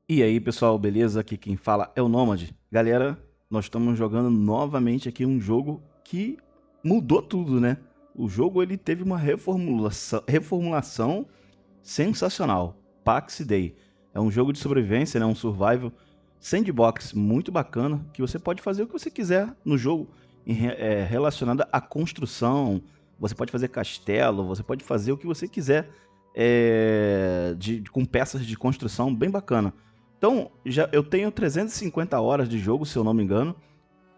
E aí, pessoal, beleza? Aqui quem fala é o Nômade. Galera, nós estamos jogando novamente aqui um jogo que mudou tudo, né? O jogo ele teve uma reformulação sensacional. Pax Day. É um jogo de sobrevivência, né? Um survival sandbox muito bacana, que você pode fazer o que você quiser no jogo relacionado à construção. Você pode fazer castelo, você pode fazer o que você quiser com peças de construção bem bacana. Então, eu tenho 350 horas de jogo, se eu não me engano,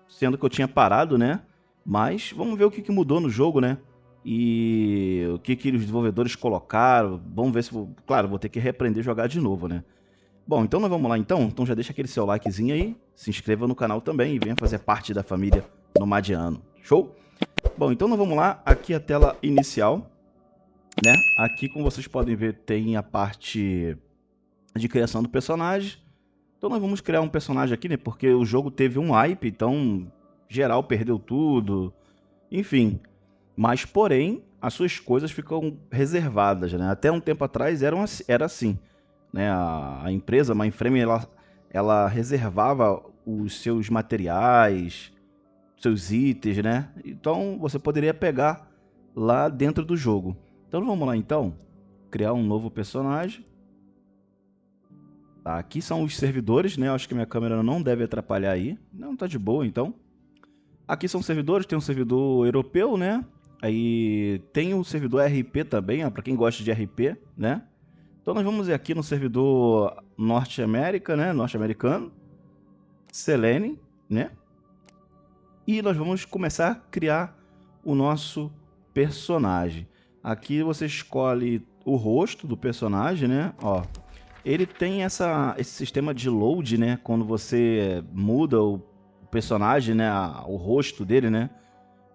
sendo que eu tinha parado, né? Mas vamos ver o que mudou no jogo, né? E o que os desenvolvedores colocaram. Vamos ver se claro, vou ter que reaprender a jogar de novo, né? Bom, então nós vamos lá então. Então já deixa aquele seu likezinho aí, se inscreva no canal também e venha fazer parte da família Nomadiano. Show? Bom, então nós vamos lá. Aqui a tela inicial, né? Aqui, como vocês podem ver, tem a parte de criação do personagem. Então nós vamos criar um personagem aqui, né? Porque o jogo teve um hype, então geral perdeu tudo. Enfim. Mas, porém, as suas coisas ficam reservadas, né? Até um tempo atrás era assim, né? A empresa, a Mainframe, ela reservava os seus materiais, seus itens, né? Então você poderia pegar lá dentro do jogo. Então vamos lá então, criar um novo personagem. Tá, aqui são os servidores, né? Eu acho que minha câmera não deve atrapalhar aí. Não, tá de boa, então. Aqui são servidores, tem um servidor europeu, né? Aí tem o servidor RP também, para quem gosta de RP, né? Então nós vamos aqui no servidor Norte-América, né? Norte-americano, Selene, né? E nós vamos começar a criar o nosso personagem. Aqui você escolhe o rosto do personagem, né? Ó, ele tem esse sistema de load, né? Quando você muda o personagem, né? O rosto dele, né?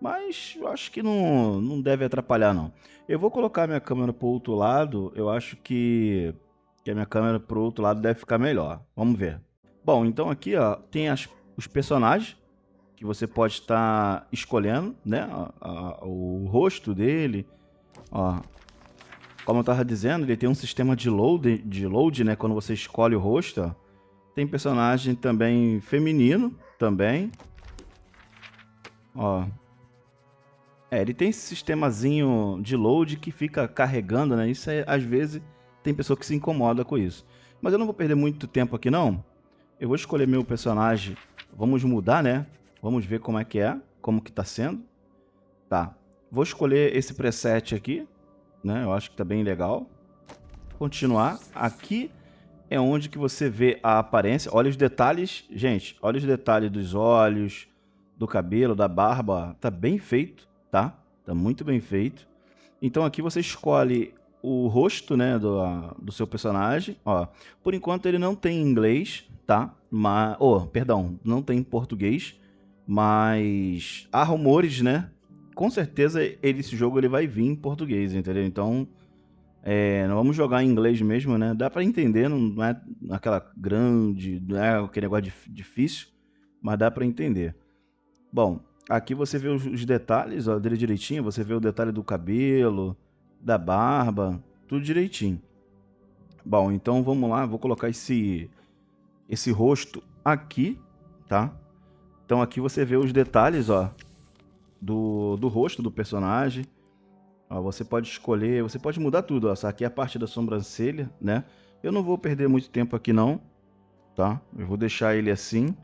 Mas eu acho que não deve atrapalhar, não. Eu vou colocar minha câmera pro outro lado. Eu acho que a minha câmera pro outro lado deve ficar melhor. Vamos ver. Bom, então aqui ó, tem os personagens que você pode estar escolhendo, né? O rosto dele. Ó, como eu estava dizendo, ele tem um sistema de load, né? Quando você escolhe o rosto, ó. Tem personagem também feminino, também. Ó, ele tem esse sistemazinho de load que fica carregando, né? Isso às vezes tem pessoa que se incomoda com isso. Mas eu não vou perder muito tempo aqui não. Eu vou escolher meu personagem. Vamos mudar, né? Vamos ver como é, como que tá sendo. Tá. Vou escolher esse preset aqui, né? Eu acho que tá bem legal. Continuar. Aqui é onde que você vê a aparência. Olha os detalhes, gente. Olha os detalhes dos olhos, do cabelo, da barba. Tá bem feito, tá? Tá muito bem feito. Então aqui você escolhe o rosto, né, do seu personagem. Ó, por enquanto ele não tem inglês, tá? Mas, perdão, não tem português, mas há rumores, né? Com certeza esse jogo ele vai vir em português, entendeu? Então nós vamos jogar em inglês mesmo, né? Dá pra entender, não é aquela grande, não é aquele negócio difícil, mas dá pra entender. Bom, aqui você vê os detalhes ó, dele direitinho, você vê o detalhe do cabelo, da barba, tudo direitinho. Bom, então vamos lá, vou colocar esse rosto aqui, tá? Então aqui você vê os detalhes, ó, do rosto do personagem. Ó, você pode escolher, você pode mudar tudo, ó. Essa aqui é a parte da sobrancelha, né? Eu não vou perder muito tempo aqui não, tá? Eu vou deixar ele assim.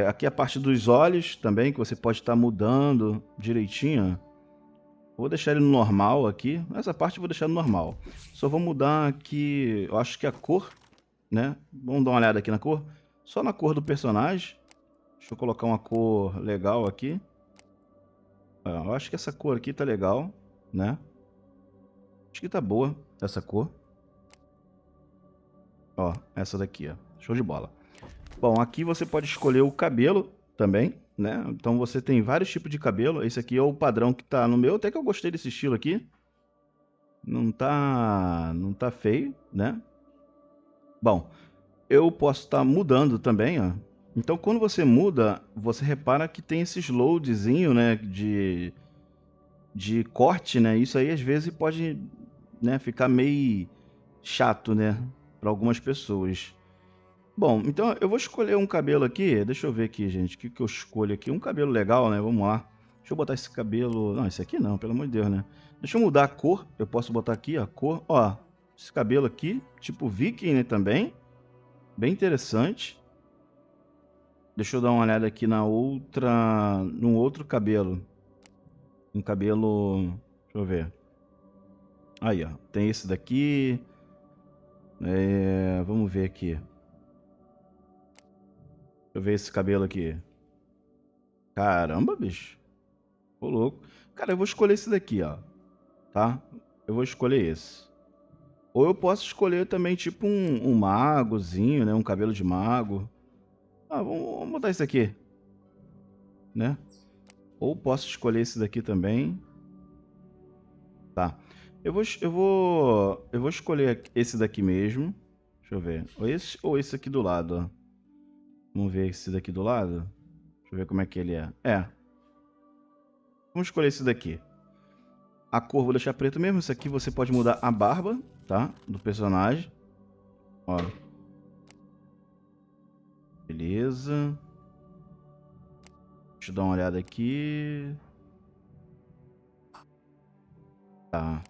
Aqui é a parte dos olhos também, que você pode estar mudando direitinho. Vou deixar ele no normal aqui. Essa parte eu vou deixar no normal. Só vou mudar aqui, eu acho que a cor, né? Vamos dar uma olhada aqui na cor. Só na cor do personagem. Deixa eu colocar uma cor legal aqui. Eu acho que essa cor aqui tá legal, né? Acho que tá boa essa cor. Ó, essa daqui, ó. Show de bola. Bom, aqui você pode escolher o cabelo também, né? Então você tem vários tipos de cabelo. Esse aqui é o padrão que tá no meu. Até que eu gostei desse estilo aqui. Não tá feio, né? Bom, eu posso estar mudando também, ó. Então quando você muda, você repara que tem esses loadzinho, né, de corte, né? Isso aí às vezes pode, né, ficar meio chato, né? para algumas pessoas. Bom, então eu vou escolher um cabelo aqui. Deixa eu ver aqui, gente. O que que eu escolho aqui? Um cabelo legal, né? Vamos lá. Deixa eu botar esse cabelo. Não, esse aqui não, pelo amor de Deus, né? Deixa eu mudar a cor. Eu posso botar aqui a cor. Ó, esse cabelo aqui, tipo viking, né? Também. Bem interessante. Deixa eu dar uma olhada aqui na outra. Num outro cabelo. Um cabelo. Deixa eu ver. Aí, ó. Tem esse daqui. Vamos ver aqui. Deixa eu ver esse cabelo aqui. Caramba, bicho. Ô, louco. Cara, eu vou escolher esse daqui, ó. Tá? Eu vou escolher esse. Ou eu posso escolher também, tipo, um magozinho, né? Um cabelo de mago. Ah, vamos botar esse aqui, né? Ou posso escolher esse daqui também. Tá. Eu vou escolher esse daqui mesmo. Deixa eu ver. Ou esse aqui do lado, ó. Vamos ver esse daqui do lado. Deixa eu ver como é que ele é. Vamos escolher esse daqui. A cor vou deixar preto mesmo. Isso aqui você pode mudar a barba, tá? Do personagem. Ó. Beleza. Deixa eu dar uma olhada aqui. Tá.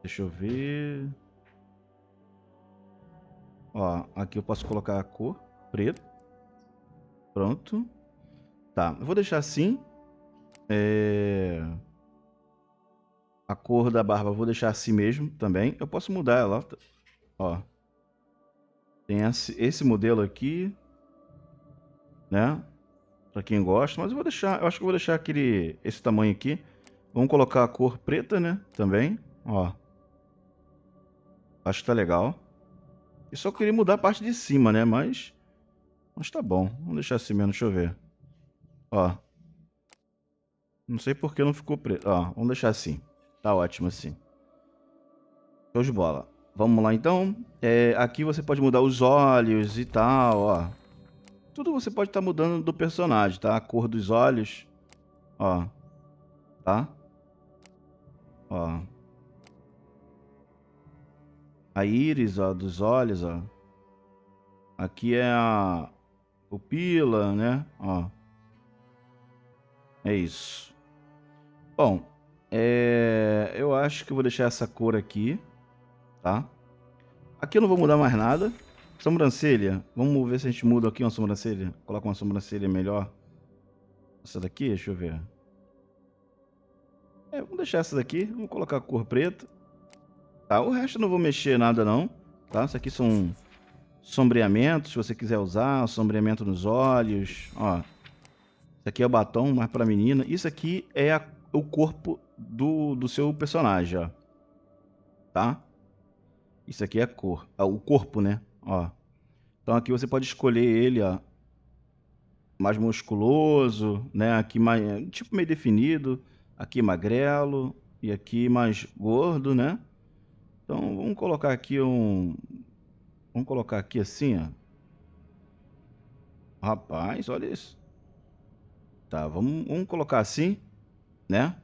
Deixa eu ver. Ó, aqui eu posso colocar a cor preto. Pronto. Tá, eu vou deixar assim. A cor da barba eu vou deixar assim mesmo também. Eu posso mudar ela. Ó. Tem esse modelo aqui, né? Pra quem gosta. Mas eu vou deixar. Eu acho que eu vou deixar esse tamanho aqui. Vamos colocar a cor preta, né? Também. Ó. Acho que tá legal. Eu só queria mudar a parte de cima, né? Mas tá bom. Vamos deixar assim mesmo. Deixa eu ver. Ó. Não sei por que não ficou preto. Ó, vamos deixar assim. Tá ótimo assim. Show de bola. Vamos lá então. Aqui você pode mudar os olhos e tal, ó. Tudo você pode estar mudando do personagem, tá? A cor dos olhos, ó. Tá? Ó. A íris, ó, dos olhos, ó. Aqui é a pupila, né? Ó. É isso. Bom, eu acho que eu vou deixar essa cor aqui, tá? Aqui eu não vou mudar mais nada. Sobrancelha. Vamos ver se a gente muda aqui uma sobrancelha. Coloca uma sobrancelha melhor. Essa daqui, deixa eu ver. Vamos deixar essa daqui. Vamos colocar a cor preta. Tá, o resto eu não vou mexer nada não. Tá, isso aqui são sombreamentos. Se você quiser usar, sombreamento nos olhos. Ó, isso aqui é o batom, mais pra menina. Isso aqui é o corpo do seu personagem, ó. Tá? Isso aqui é a cor. O corpo, né? Ó. Então aqui você pode escolher ele, ó, mais musculoso, né? Aqui mais, tipo meio definido, aqui magrelo e aqui mais gordo, né? Então vamos colocar aqui assim, ó. Rapaz, olha isso. Tá, vamos colocar assim, né?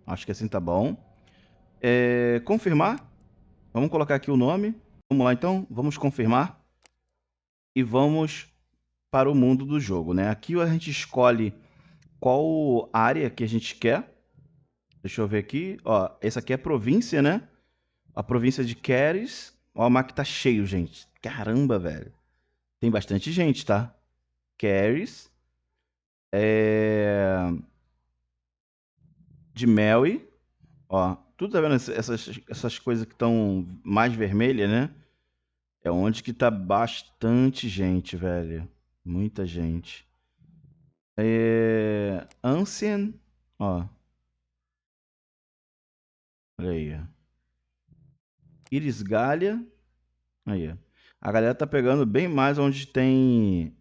Acho que assim tá bom. Confirmar. Vamos colocar aqui o nome. Vamos lá então, vamos confirmar e vamos para o mundo do jogo, né? Aqui a gente escolhe qual área que a gente quer. Deixa eu ver aqui. Ó, essa aqui é a província, né? A província de Keres. Ó, o mapa tá cheio, gente. Caramba, velho. Tem bastante gente, tá? Keres. De Melwy. Ó, tudo tá vendo essas coisas que estão mais vermelhas, né? É onde que tá bastante gente, velho. Muita gente. Ancient. Ó, olha aí. Ó. Irisgalha. Aí, ó. A galera tá pegando bem mais onde tem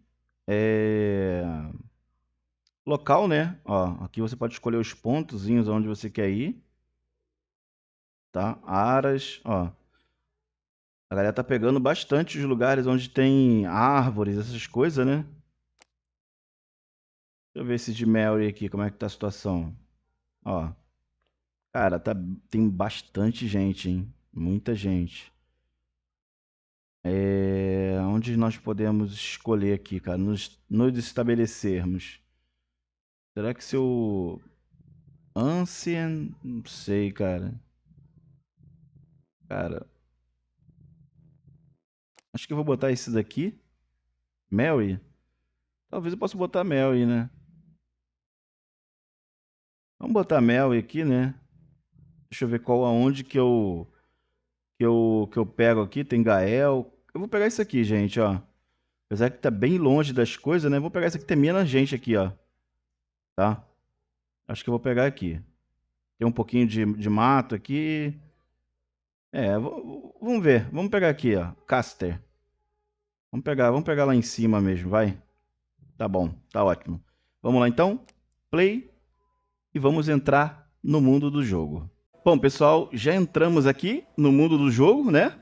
local, né? Ó, aqui você pode escolher os pontozinhos onde você quer ir, tá? Aras, ó. A galera tá pegando bastante os lugares onde tem árvores, essas coisas, né? Deixa eu ver esse de Mary aqui, como é que tá a situação. Ó, Cara, tem bastante gente, hein? Muita gente. Onde nós podemos escolher aqui, cara? Nos estabelecermos. Será que se eu... Ancient? Não sei, cara. Cara, acho que eu vou botar esse daqui. Mary? Talvez eu possa botar Mary, né? Vamos botar Mary aqui, né? Deixa eu ver qual aonde que eu pego aqui. Tem Gael. Eu vou pegar isso aqui, gente, ó. Apesar que tá bem longe das coisas, né? Vou pegar isso aqui, tem menos gente aqui, ó. Tá? Acho que eu vou pegar aqui. Tem um pouquinho de mato aqui. Vamos ver. Vamos pegar aqui, ó. Caster. Vamos pegar lá em cima mesmo, vai. Tá bom, tá ótimo. Vamos lá então. Play e vamos entrar no mundo do jogo. Bom, pessoal, já entramos aqui no mundo do jogo, né?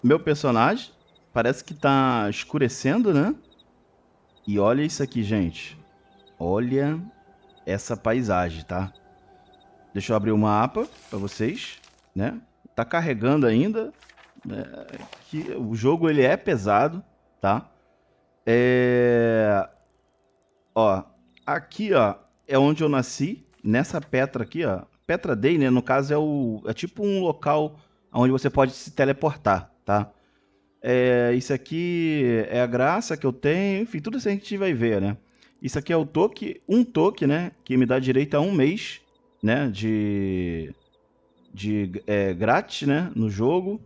Meu personagem parece que tá escurecendo, né? E olha isso aqui, gente. Olha essa paisagem, tá? Deixa eu abrir o mapa para vocês, né? Tá carregando ainda, né? Que o jogo ele é pesado, tá? Ó, aqui, ó, é onde eu nasci, nessa Petra aqui, ó. Petra Day, né? No caso é tipo um local onde você pode se teleportar, tá? Isso aqui é a graça que eu tenho, enfim, tudo isso a gente vai ver, né? Isso aqui é o toque, um toque, né? Que me dá direito a um mês, né? De grátis, né? No jogo.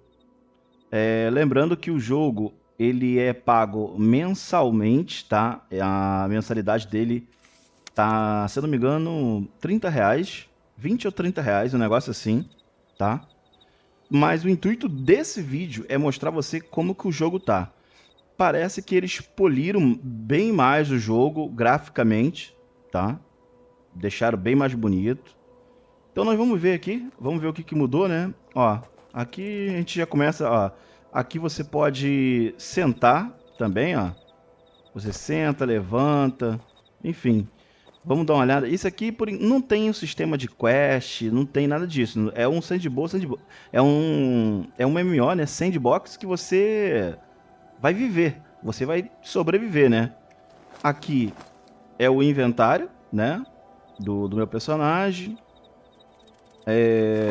Lembrando que o jogo ele é pago mensalmente, tá? A mensalidade dele tá, se eu não me engano, R$ 30, 20 ou R$ 30, um negócio assim, tá? Mas o intuito desse vídeo é mostrar você como que o jogo tá. Parece que eles poliram bem mais o jogo graficamente, tá? Deixaram bem mais bonito. Então nós vamos ver aqui, vamos ver o que que mudou, né? Ó, aqui a gente já começa, ó. Aqui você pode sentar também, ó. Você senta, levanta, enfim. Vamos dar uma olhada. Isso aqui não tem um sistema de quest, não tem nada disso. É um sandbox. É um MMO, né? Sandbox que você vai viver. Você vai sobreviver, né? Aqui é o inventário, né? Do meu personagem.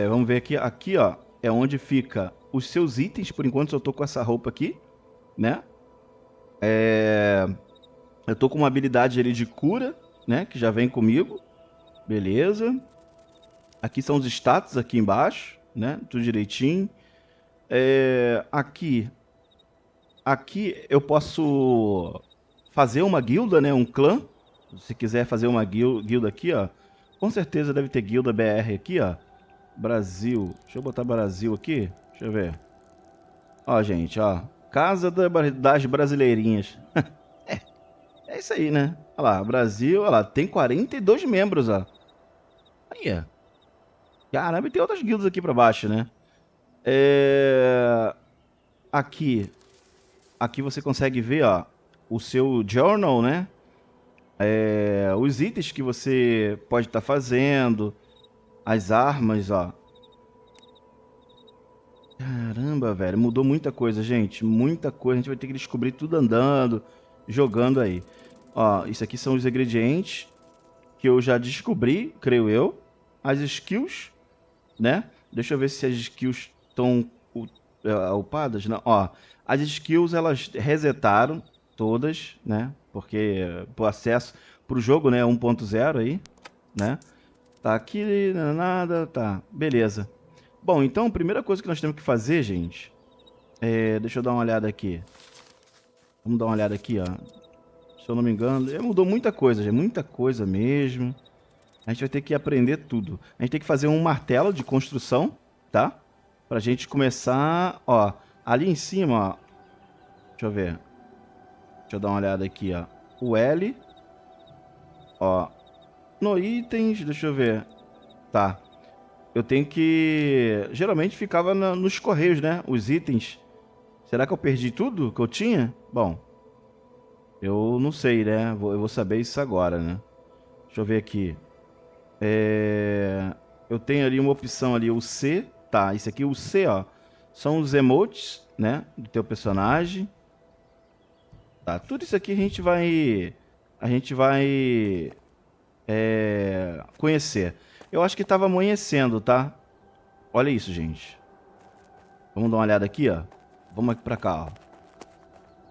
Vamos ver aqui. Aqui, ó, é onde fica os seus itens. Por enquanto eu tô com essa roupa aqui, né? Eu tô com uma habilidade ali de cura, né? Que já vem comigo. Beleza. Aqui são os status aqui embaixo, né? Tudo direitinho. Aqui eu posso fazer uma guilda, né? Um clã. Se quiser fazer uma guilda aqui, ó. Com certeza deve ter guilda BR aqui, ó. Brasil. Deixa eu botar Brasil aqui. Deixa eu ver. Ó, gente, ó. Casa das Brasileirinhas. É isso aí, né? Olha lá, Brasil, olha lá, tem 42 membros, ó. Aí, ó. Caramba, e tem outras guildas aqui pra baixo, né? É... Aqui, aqui você consegue ver, ó, o seu journal, né? Os itens que você pode estar fazendo, as armas, ó. Caramba, velho, mudou muita coisa, gente. Muita coisa. A gente vai ter que descobrir tudo andando, jogando aí. Ó, isso aqui são os ingredientes que eu já descobri, creio eu. As skills, né? Deixa eu ver se as skills estão upadas. Não, ó. As skills elas resetaram todas, né? Porque pro acesso pro jogo, né, 1.0 aí, né? Tá aqui, nada, tá. Beleza. Bom, então a primeira coisa que nós temos que fazer, gente, deixa eu dar uma olhada aqui. Vamos dar uma olhada aqui, ó. Se eu não me engano, mudou muita coisa, gente, muita coisa mesmo. A gente vai ter que aprender tudo. A gente tem que fazer um martelo de construção, tá? Pra gente começar, ó, ali em cima, ó. Deixa eu ver. Deixa eu dar uma olhada aqui, ó. O L, ó. No itens, deixa eu ver. Tá. Eu tenho que... Geralmente ficava nos correios, né? Os itens. Será que eu perdi tudo que eu tinha? Bom, eu não sei, né? Eu vou saber isso agora, né? Deixa eu ver aqui. Eu tenho ali uma opção ali, o C, tá, esse aqui, o C, ó, são os emotes, né, do teu personagem, tá, tudo isso aqui a gente vai conhecer. Eu acho que tava amanhecendo, tá? Olha isso, gente. Vamos dar uma olhada aqui, ó. Vamos aqui pra cá, ó.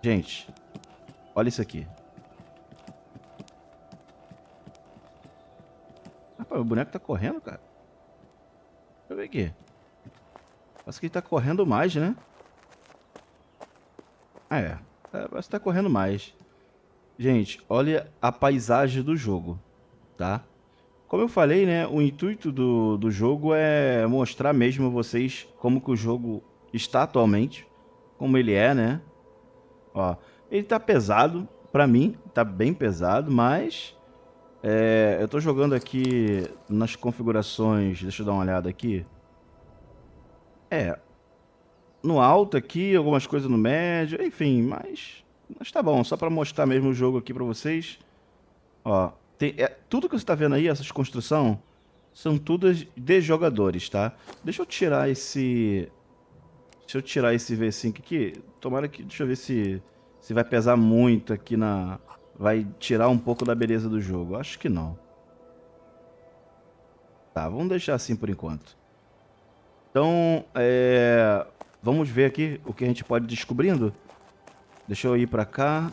Gente, olha isso aqui. Rapaz, o boneco tá correndo, cara. Deixa eu ver aqui. Parece que ele tá correndo mais, né? Ah, é. Parece que tá correndo mais. Gente, olha a paisagem do jogo, tá? Como eu falei, né? O intuito do jogo é mostrar mesmo a vocês como que o jogo está atualmente. Como ele é, né? Ó, ele tá pesado. Pra mim, tá bem pesado, mas... eu tô jogando aqui nas configurações... Deixa eu dar uma olhada aqui. É, no alto aqui, algumas coisas no médio, enfim, mas tá bom, só pra mostrar mesmo o jogo aqui pra vocês. Ó, tudo que você tá vendo aí, essas construções, são todas de jogadores, tá? Deixa eu tirar esse V5 aqui. Tomara que, deixa eu ver se vai pesar muito aqui na, vai tirar um pouco da beleza do jogo. Acho que não. Tá, vamos deixar assim por enquanto. Então, vamos ver aqui o que a gente pode ir descobrindo. Deixa eu ir pra cá.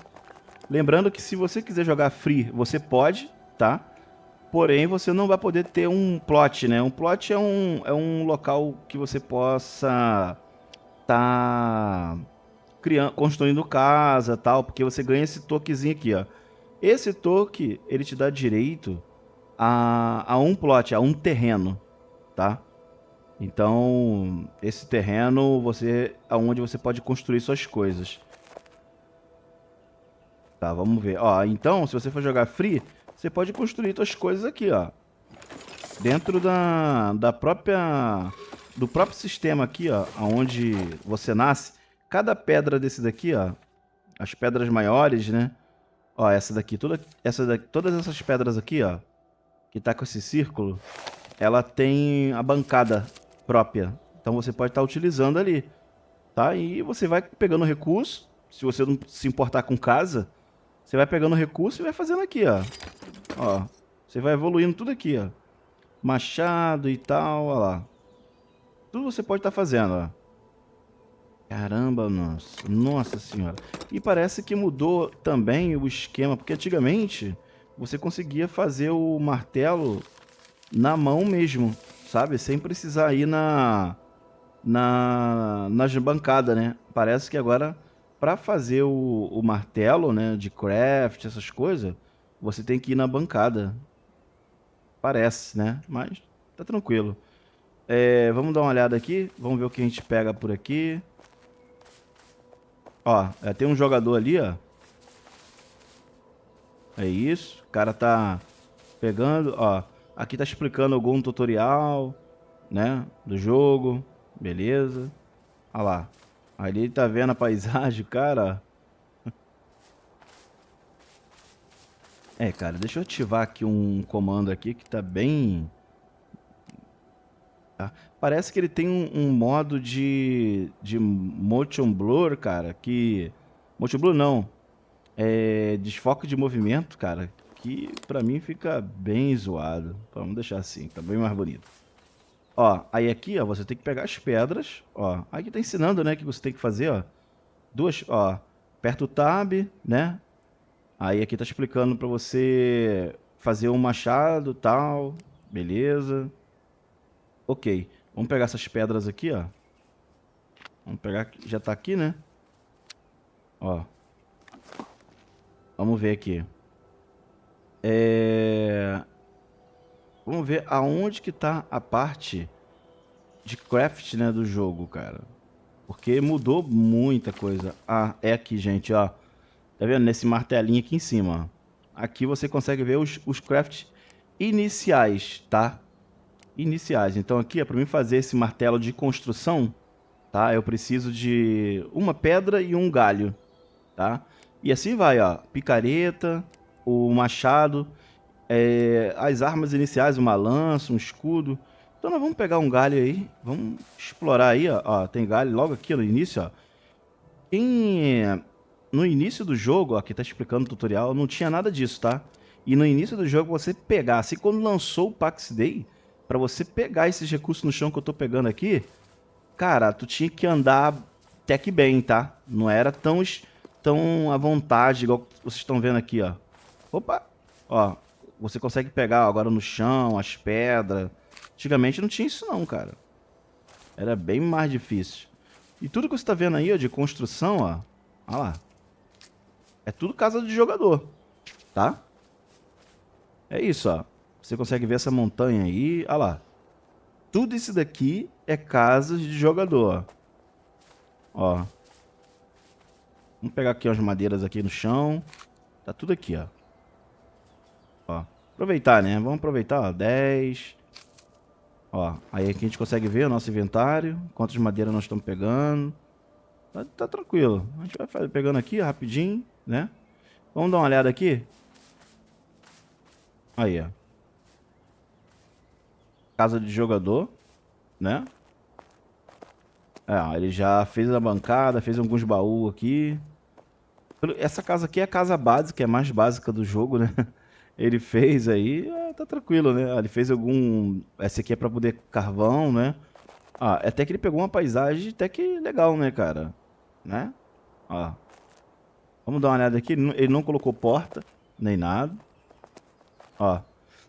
Lembrando que se você quiser jogar free, você pode, tá? Porém, você não vai poder ter um plot, né? Um plot é um local que você possa tá criando, construindo casa, tal, porque você ganha esse toquezinho aqui, ó. Esse toque, ele te dá direito a um plot, a um terreno, tá? Então, esse terreno, aonde você pode construir suas coisas. Tá, vamos ver. Ó, então, se você for jogar free, você pode construir suas coisas aqui, ó. Dentro da própria... Do próprio sistema aqui, ó, onde você nasce. Cada pedra desse daqui, ó, as pedras maiores, né? Ó, essa daqui, todas essas pedras aqui, ó, que tá com esse círculo, ela tem a bancada própria. Então você pode estar utilizando ali, tá? E você vai pegando recurso. Se você não se importar com casa, você vai pegando recurso e vai fazendo aqui, ó. Ó, você vai evoluindo tudo aqui, ó. Machado e tal, ó lá. Tudo você pode estar fazendo, ó. Caramba, nossa senhora. E parece que mudou também o esquema, porque antigamente você conseguia fazer o martelo na mão mesmo, sabe? Sem precisar ir nas bancadas, né? Parece que agora, para fazer o martelo, né, de craft, essas coisas, você tem que ir na bancada. Parece, né? Mas tá tranquilo. Vamos dar uma olhada aqui, vamos ver o que a gente pega por aqui. Ó, tem um jogador ali, ó. É isso. O cara tá pegando, ó. Aqui tá explicando algum tutorial, né? Do jogo. Beleza. Olha lá. Ali ele tá vendo a paisagem, cara. Cara, deixa eu ativar aqui um comando aqui que tá bem... Tá? Parece que ele tem um modo de motion blur, cara, que... Motion blur não. Desfoque de movimento, cara, que pra mim fica bem zoado. Vamos deixar assim, tá bem mais bonito. Ó, aí aqui, ó, você tem que pegar as pedras, ó. Aqui tá ensinando, né, que você tem que fazer, ó. Ó, aperta o tab, né? Aí aqui tá explicando pra você fazer um machado, tal, beleza. Ok, vamos pegar essas pedras aqui, ó. Vamos pegar, já tá aqui, né? Ó, vamos ver aqui. Vamos ver aonde que tá a parte de craft, né, do jogo, cara. Porque mudou muita coisa. Ah, é aqui, gente, ó. Tá vendo? Nesse martelinho aqui em cima, ó. Aqui você consegue ver os crafts iniciais, tá? Iniciais. Então aqui, ó, pra mim fazer esse martelo de construção, tá? Eu preciso de uma pedra e um galho, tá? E assim vai, ó. Picareta, o machado. as armas iniciais, uma lança, um escudo. Então nós vamos pegar um galho aí, vamos explorar aí, ó. Ó, tem galho logo aqui no início, ó. No início do jogo, ó, aqui tá explicando o tutorial, não tinha nada disso, tá? E no início do jogo você pegar, assim quando lançou o Pax Day, pra você pegar esses recursos no chão que eu tô pegando aqui, cara, tu tinha que andar até que bem, tá? Não era tão à vontade, igual vocês estão vendo aqui, ó. Opa! Ó, você consegue pegar agora no chão, as pedras. Antigamente não tinha isso não, cara. Era bem mais difícil. E tudo que você tá vendo aí, ó, de construção, ó. Olha lá. É tudo casa de jogador, tá? É isso, ó. Você consegue ver essa montanha aí, olha lá. Tudo isso daqui é casas de jogador, ó. Vamos pegar aqui umas madeiras aqui no chão. Tá tudo aqui, ó. Ó. Aproveitar, né? Vamos aproveitar, ó. 10. Ó. Aí aqui a gente consegue ver o nosso inventário. Quantas madeiras nós estamos pegando. Tá tranquilo. A gente vai pegando aqui, ó, rapidinho, né? Vamos dar uma olhada aqui. Aí, ó. Casa de jogador, né? É, ele já fez a bancada, fez alguns baús aqui. Essa casa aqui é a casa básica, é a mais básica do jogo, né? Ele fez aí, tá tranquilo, né? Ele fez algum... Essa aqui é pra poder carvão, né? Ah, até que ele pegou uma paisagem até que legal, né, cara? Né? Ó. Vamos dar uma olhada aqui. Ele não colocou porta, nem nada. Ó.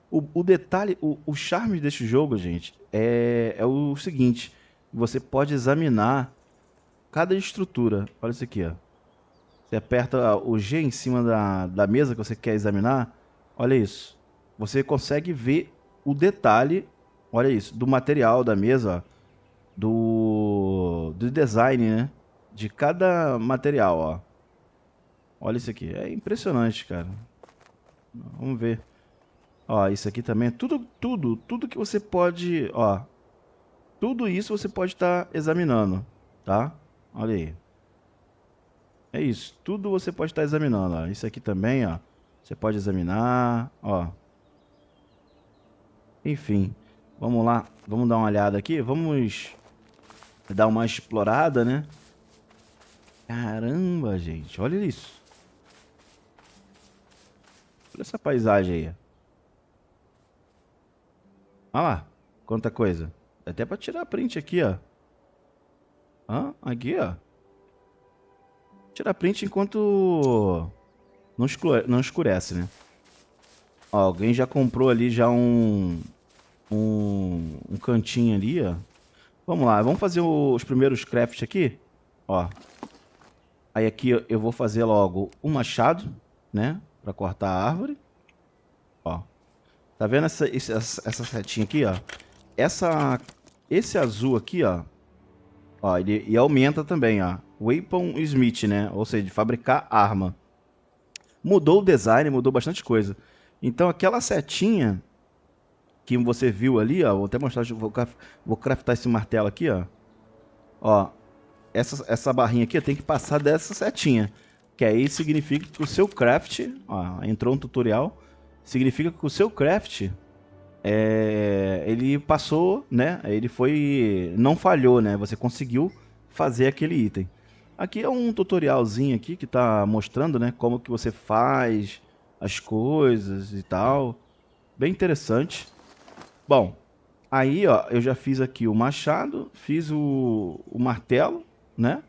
O detalhe, o charme desse jogo, gente, é o seguinte. Você pode examinar cada estrutura. Olha isso aqui, ó. Você aperta o G em cima da mesa que você quer examinar. Olha isso. Você consegue ver o detalhe, olha isso, do material da mesa, ó, do design, né? De cada material, ó. Olha isso aqui. É impressionante, cara. Vamos ver. Ó, isso aqui também é tudo que você pode, ó. Tudo isso você pode estar examinando, tá? Olha aí. É isso. Tudo você pode estar examinando, ó. Isso aqui também, ó. Você pode examinar, ó. Enfim, vamos lá. Vamos dar uma olhada aqui. Vamos dar uma explorada, né? Caramba, gente. Olha isso. Olha essa paisagem aí. Olha lá. Quanta coisa. Dá até pra tirar print aqui, ó. Hã? Aqui, ó. Tirar print enquanto não escurece, né? Ó, alguém já comprou ali já um cantinho ali, ó. Vamos lá, vamos fazer os primeiros crafts aqui, ó. Aí aqui eu vou fazer logo um machado, né? Pra cortar a árvore, ó. Tá vendo essa setinha aqui, ó? Esse azul aqui, ó. Ó, ele aumenta também, ó. Weapon Smith, né? Ou seja, de fabricar arma. Mudou o design, mudou bastante coisa. Então aquela setinha que você viu ali, ó, vou até mostrar, vou craftar esse martelo aqui, ó. Ó, essa barrinha aqui tem que passar dessa setinha, que aí significa que o seu craft, ó, entrou um tutorial, significa que o seu craft ele passou, né? Ele foi, não falhou, né? Você conseguiu fazer aquele item. Aqui é um tutorialzinho aqui que tá mostrando, né, como que você faz as coisas e tal. Bem interessante. Bom, aí, ó, eu já fiz aqui o machado, fiz o martelo, né?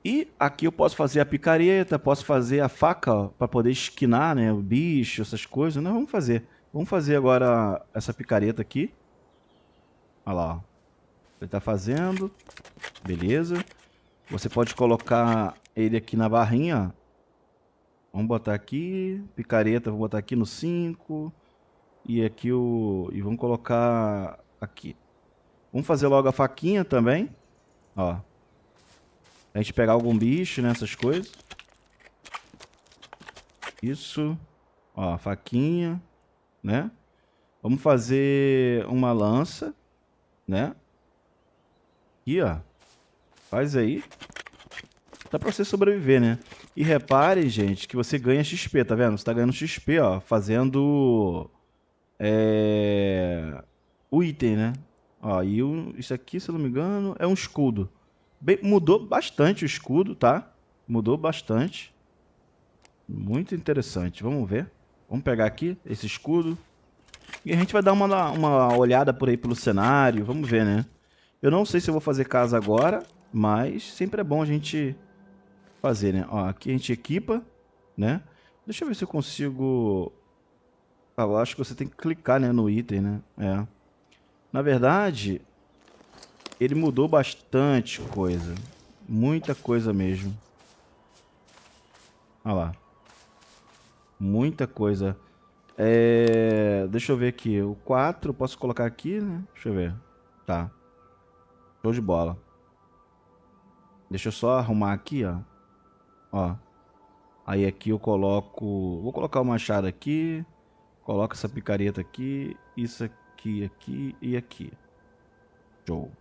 E aqui eu posso fazer a picareta, posso fazer a faca para poder esquinar, né, o bicho, essas coisas. Nós vamos fazer. Vamos fazer agora essa picareta aqui. Olha lá, ó. Ele tá fazendo. Beleza. Você pode colocar ele aqui na barrinha. Vamos botar aqui, picareta, vou botar aqui no 5. E aqui e vamos colocar aqui. Vamos fazer logo a faquinha também, ó. A gente pegar algum bicho, né, essas coisas. Isso. Ó, faquinha, né? Vamos fazer uma lança, né? Aqui, ó. Faz aí. Dá pra você sobreviver, né? E repare, gente, que você ganha XP, tá vendo? Você tá ganhando XP, ó, fazendo o item, né? Ó, e isso aqui, se eu não me engano, é um escudo. Bem, mudou bastante o escudo, tá? Mudou bastante. Muito interessante. Vamos ver. Vamos pegar aqui esse escudo. E a gente vai dar uma olhada por aí pelo cenário. Vamos ver, né? Eu não sei se eu vou fazer casa agora, mas sempre é bom a gente fazer, né? Ó, aqui a gente equipa, né? Deixa eu ver se eu consigo... Ah, eu acho que você tem que clicar, né, no item, né? É. Na verdade, ele mudou bastante coisa. Muita coisa mesmo. Olha lá. Muita coisa. Deixa eu ver aqui. O 4 eu posso colocar aqui, né? Deixa eu ver. Tá. Show de bola. Deixa eu só arrumar aqui, ó. Ó. Aí aqui eu coloco... Vou colocar o machado aqui. Coloco essa picareta aqui. Isso aqui, aqui e aqui. Show.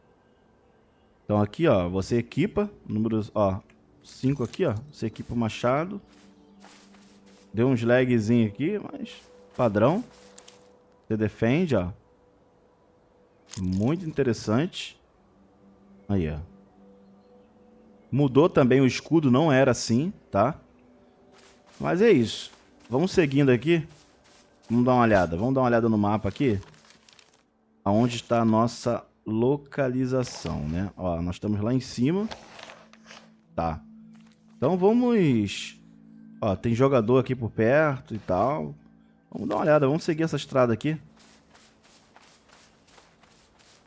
Então aqui, ó. Você equipa. Números, ó. 5 aqui, ó. Você equipa o machado. Deu uns lagzinho aqui, mas... Padrão. Você defende, ó. Muito interessante. Aí, ó. Mudou também o escudo, não era assim, tá? Mas é isso. Vamos seguindo aqui. Vamos dar uma olhada. Vamos dar uma olhada no mapa aqui. Aonde está a nossa localização, né? Ó, nós estamos lá em cima. Tá. Então vamos... Ó, tem jogador aqui por perto e tal. Vamos dar uma olhada. Vamos seguir essa estrada aqui.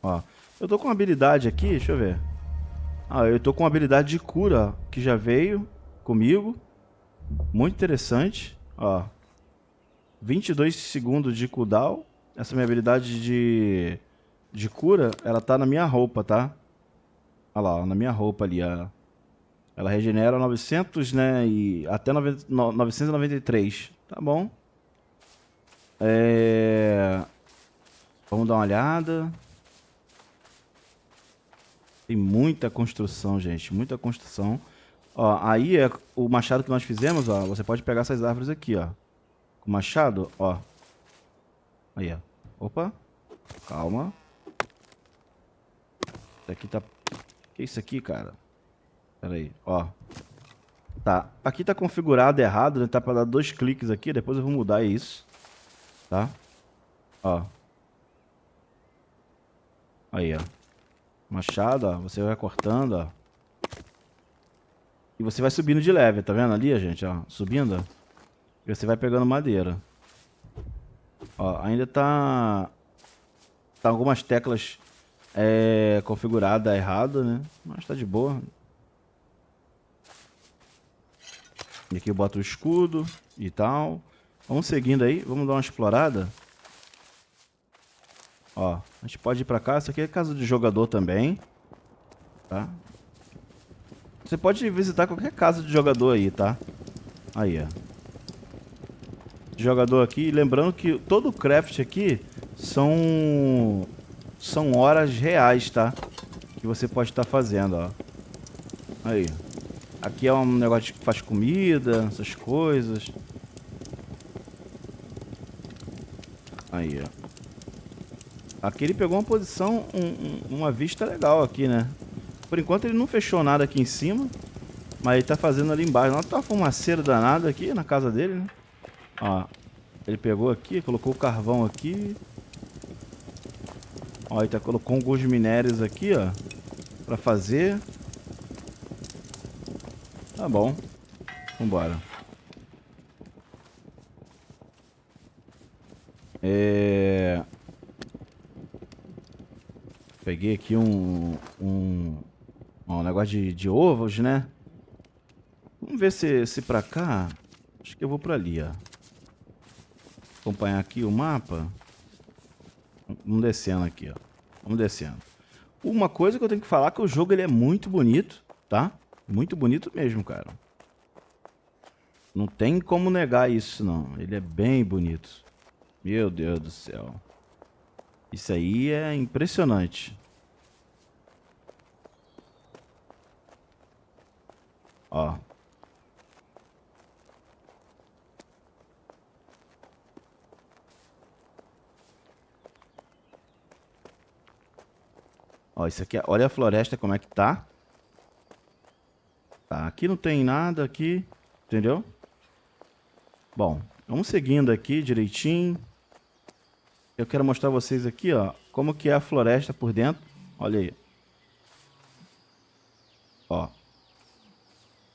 Ó. Eu tô com uma habilidade aqui. Deixa eu ver. Ah, eu tô com uma habilidade de cura, ó, que já veio comigo. Muito interessante. Ó. 22 segundos de cooldown. Essa minha habilidade de cura, ela tá na minha roupa, tá? Olha lá, ó, na minha roupa ali, ó. Ela regenera 900, né? E até 993. Tá bom. Vamos dar uma olhada. Tem muita construção, gente. Muita construção. Ó, aí é o machado que nós fizemos, ó. Você pode pegar essas árvores aqui, ó. Com o machado, ó. Aí, ó. Opa. Calma. Isso aqui tá... Que é isso aqui, cara? Pera aí, ó. Tá. Aqui tá configurado errado, né? Tá pra dar 2 cliques aqui. Depois eu vou mudar isso. Tá? Ó. Aí, ó. Machado, ó. Você vai cortando, ó. E você vai subindo de level, tá vendo ali, gente? Ó. Subindo, ó. E você vai pegando madeira. Ó, ainda tá... Tá algumas teclas configuradas errado, né? Mas tá de boa. E aqui eu boto o escudo e tal. Vamos seguindo aí, vamos dar uma explorada. Ó, a gente pode ir pra cá. Isso aqui é casa de jogador também, tá? Você pode visitar qualquer casa de jogador aí, tá? Aí, ó. Jogador aqui. Lembrando que todo o craft aqui são horas reais, tá? Que você pode estar fazendo, ó. Aí. Aqui é um negócio que faz comida, essas coisas. Aí, ó. Aqui ele pegou uma posição, uma vista legal aqui, né? Por enquanto ele não fechou nada aqui em cima. Mas ele tá fazendo ali embaixo. Nossa, tá uma fumaceira danada aqui na casa dele, né? Ó. Ele pegou aqui, colocou o carvão aqui. Ó, ele colocou alguns minérios aqui, ó. Pra fazer. Tá bom. Vambora. Peguei aqui um negócio de ovos, né? Vamos ver se pra cá... Acho que eu vou pra ali, ó. Acompanhar aqui o mapa. Vamos descendo aqui, ó. Vamos descendo. Uma coisa que eu tenho que falar é que o jogo ele é muito bonito, tá? Muito bonito mesmo, cara. Não tem como negar isso, não. Ele é bem bonito. Meu Deus do céu. Isso aí é impressionante. Ó. Ó, isso aqui, olha a floresta como é que tá. Tá, aqui não tem nada aqui, entendeu? Bom, vamos seguindo aqui direitinho. Eu quero mostrar a vocês aqui, ó, como que é a floresta por dentro. Olha aí. Ó,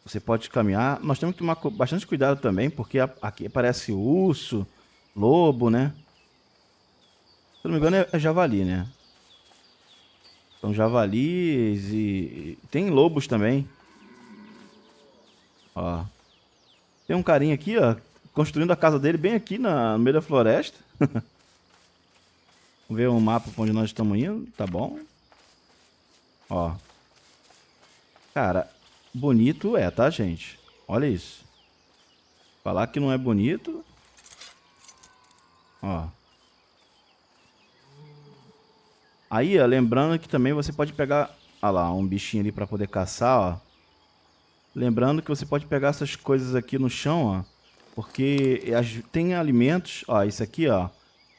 você pode caminhar. Nós temos que tomar bastante cuidado também, porque aqui aparece urso, lobo, né? Se não me engano é javali, né? São javalis e tem lobos também. Ó, tem um carinha aqui, ó, construindo a casa dele bem aqui no meio da floresta. Vamos ver um mapa pra onde nós estamos indo, tá bom? Ó, cara, bonito é, tá, gente? Olha isso. Falar que não é bonito. Ó. Aí, ó, lembrando que também você pode pegar, ah lá, um bichinho ali pra poder caçar, ó. Lembrando que você pode pegar essas coisas aqui no chão, ó, porque tem alimentos, ó, isso aqui, ó.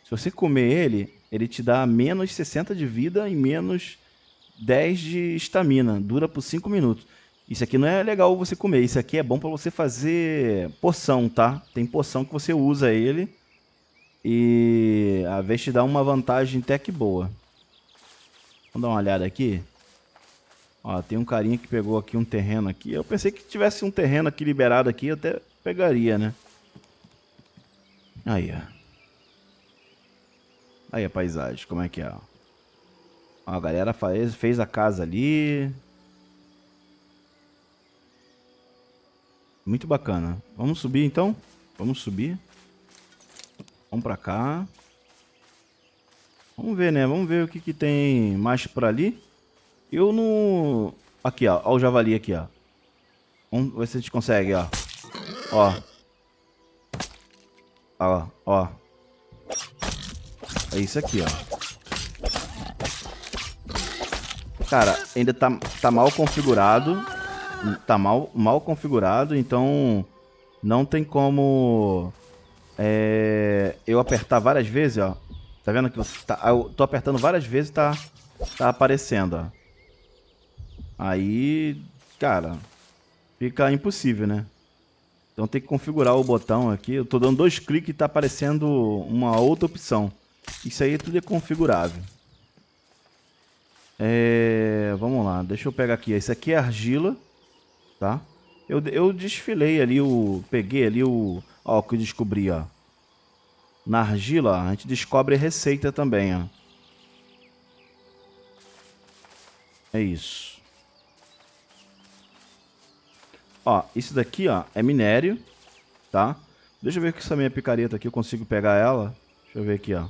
Se você comer ele, ele te dá menos 60 de vida e menos 10 de estamina. Dura por 5 minutos. Isso aqui não é legal você comer. Isso aqui é bom pra você fazer poção, tá? Tem poção que você usa ele e às vezes te dá uma vantagem até que boa. Vamos dar uma olhada aqui. Ó, tem um carinha que pegou aqui um terreno aqui. Eu pensei que tivesse um terreno aqui liberado aqui, eu até pegaria, né? Aí, ó. Aí a paisagem, como é que é, ó. Ó, a galera fez a casa ali. Muito bacana. Vamos subir então? Vamos subir. Vamos pra cá. Vamos ver, né? Vamos ver o que tem mais por ali. Eu não... Aqui, ó. Ó o javali aqui, ó. Vamos ver se a gente consegue, ó. Ó. Ó, ó. É isso aqui, ó. Cara, ainda tá mal configurado. Tá mal configurado, então não tem como eu apertar várias vezes, ó. Tá vendo que eu tô apertando várias vezes e tá aparecendo, ó. Aí, cara, fica impossível, né? Então tem que configurar o botão aqui. Eu tô dando 2 cliques e tá aparecendo uma outra opção. Isso aí tudo é configurável. Vamos lá, deixa eu pegar aqui. Esse aqui é argila, tá? Eu desfilei ali peguei ali ó, o que eu descobri, ó. Na argila, ó, a gente descobre receita também, ó. É isso. Ó, isso daqui, ó, é minério, tá? Deixa eu ver com essa minha picareta aqui eu consigo pegar ela. Deixa eu ver aqui, ó.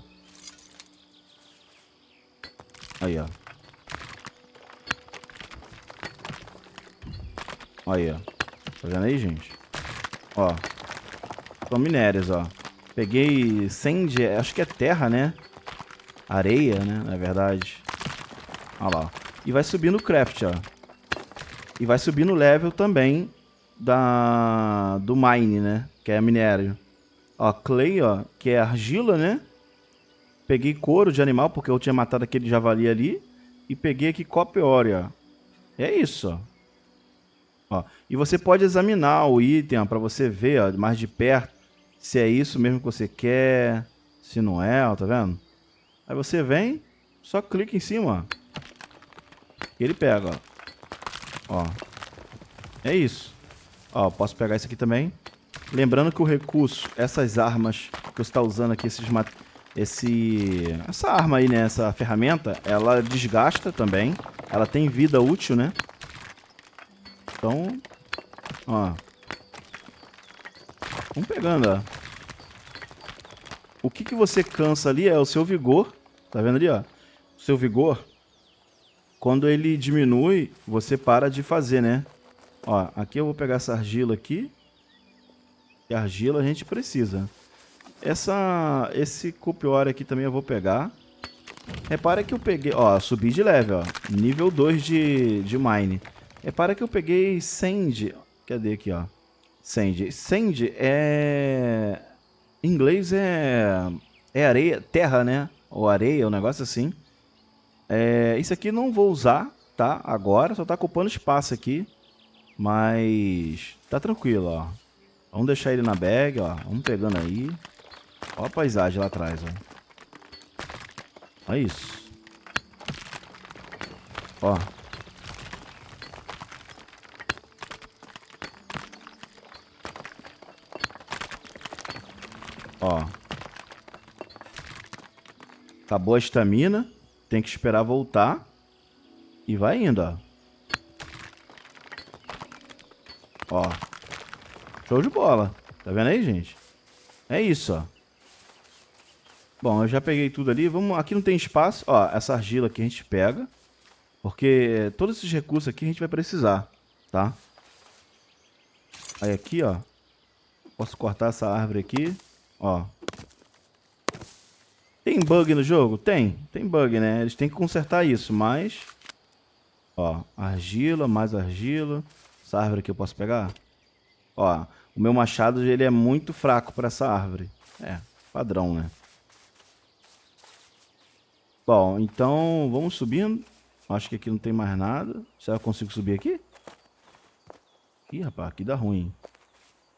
Aí, ó. Aí, ó. Tá vendo aí, gente? Ó. São minérios, ó. Peguei sand, acho que é terra, né? Areia, né? Na verdade. Olha lá. E vai subindo o craft, ó. E vai subindo o level também do mine, né? Que é minério. Ó, clay, ó, que é argila, né? Peguei couro de animal, porque eu tinha matado aquele javali ali. E peguei aqui copper ore, ó. É isso, ó. Ó. E você pode examinar o item, ó, pra você ver, ó, mais de perto, se é isso mesmo que você quer, se não é, ó, tá vendo? Aí você vem, só clica em cima, ó. E ele pega, ó. Ó. É isso. Ó, posso pegar isso aqui também. Lembrando que o recurso, essas armas que você está usando aqui, essa arma aí, né? Essa ferramenta, ela desgasta também. Ela tem vida útil, né? Então, ó. Vamos pegando, ó. O que você cansa ali é o seu vigor. Tá vendo ali, ó? O seu vigor, quando ele diminui, você para de fazer, né? Ó, aqui eu vou pegar essa argila aqui. E argila a gente precisa. Esse cupior aqui também eu vou pegar. Repara que eu peguei... Ó, subi de level, ó. Nível 2 de mine. Repara que eu peguei sand. Cadê aqui, ó? Sand. Sand é... Em inglês é areia, terra, né? Ou areia, um negócio assim. Isso aqui não vou usar, tá? Agora, só tá ocupando espaço aqui. Mas tá tranquilo, ó. Vamos deixar ele na bag, ó. Vamos pegando aí. Ó a paisagem lá atrás, ó. Olha isso. Ó. Ó. Acabou a estamina. Tem que esperar voltar. E vai indo, ó. Ó. Show de bola. Tá vendo aí, gente? É isso, ó. Bom, eu já peguei tudo ali. Vamos... Aqui não tem espaço. Ó, essa argila aqui a gente pega. Porque todos esses recursos aqui a gente vai precisar, tá? Aí aqui, ó. Posso cortar essa árvore aqui. Ó. Tem bug no jogo? Tem. Tem bug, né? Eles têm que consertar isso, mas... Ó, argila, mais argila. Essa árvore aqui eu posso pegar? Ó, o meu machado ele é muito fraco para essa árvore. É, padrão, né? Bom, então vamos subindo. Acho que aqui não tem mais nada. Será que eu consigo subir aqui? Ih, rapaz, aqui dá ruim.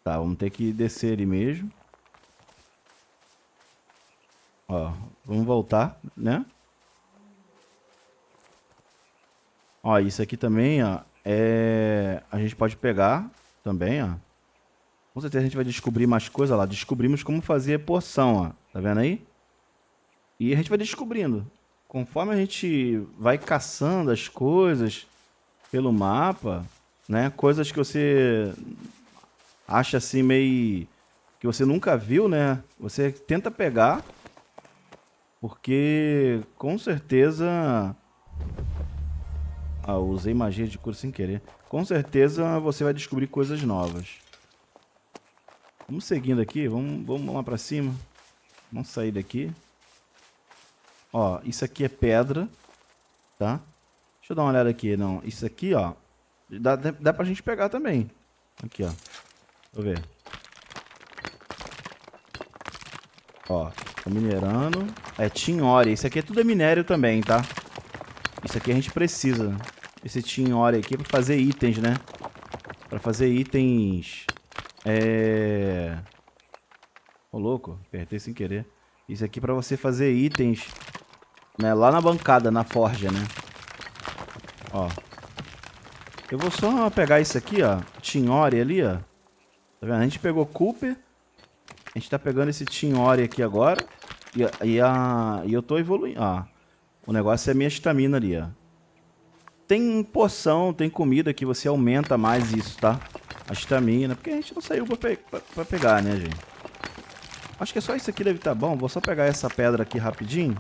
Tá, vamos ter que descer ali mesmo. Ó, vamos voltar, né? Ó, isso aqui também, ó, a gente pode pegar também, ó. Com certeza a gente vai descobrir mais coisa lá. Descobrimos como fazer poção, ó. Tá vendo aí? E a gente vai descobrindo. Conforme a gente vai caçando as coisas pelo mapa, né? Coisas que você acha assim meio que você nunca viu, né? Você tenta pegar, porque com certeza usei magia de cura sem querer. Com certeza você vai descobrir coisas novas. Vamos seguindo aqui, vamos lá pra cima. Vamos sair daqui. Ó, isso aqui é pedra, tá? Deixa eu dar uma olhada aqui. Não, isso aqui, ó, dá pra gente pegar também. Aqui, ó. Deixa eu ver. Ó, tô minerando. É tinhore. Isso aqui é tudo minério também, tá? Isso aqui a gente precisa. Esse tinhore aqui é pra fazer itens, né? Pra fazer itens... Ô, louco. Apertei sem querer. Isso aqui pra você fazer itens, né? Lá na bancada, na forja, né? Ó. Eu vou só pegar isso aqui, ó. Tinhore ali, ó. Tá vendo? A gente pegou Cooper. A gente tá pegando esse Tinhore aqui agora. E eu tô evoluindo. Ó. O negócio é a minha estamina ali, ó. Tem poção, tem comida que você aumenta mais isso, tá? A estamina. Porque a gente não saiu pra pegar, né, gente? Acho que é só isso aqui deve estar bom. Vou só pegar essa pedra aqui rapidinho.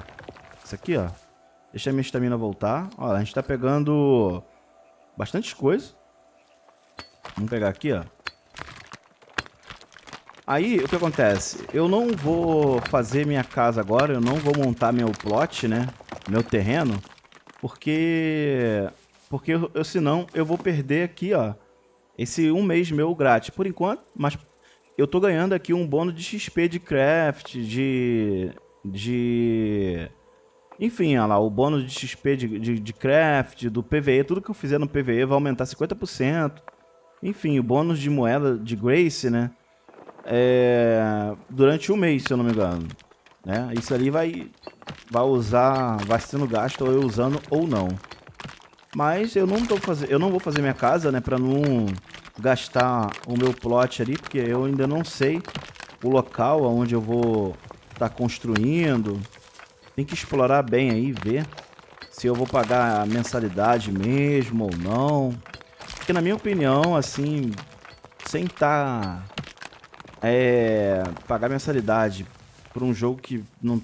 Isso aqui, ó. Deixa a minha estamina voltar. Ó, a gente tá pegando bastante coisa. Vamos pegar aqui, ó. Aí, o que acontece? Eu não vou fazer minha casa agora. Eu não vou montar meu plot, né? Meu terreno. Porque... senão eu vou perder aqui, ó. Esse um mês meu grátis. Por enquanto, mas eu tô ganhando aqui um bônus de XP de craft, enfim, olha lá, o bônus de XP de craft, do PvE, tudo que eu fizer no PvE vai aumentar 50%. Enfim, o bônus de moeda de Grace, né? Durante um mês, se eu não me engano. Né? Isso ali vai sendo gasto ou eu usando ou não. Mas eu não vou fazer minha casa, né? Pra não gastar o meu plot ali, porque eu ainda não sei o local onde eu vou estar construindo. Tem que explorar bem aí, ver se eu vou pagar a mensalidade mesmo ou não. Porque na minha opinião, assim, sem pagar mensalidade por um jogo que não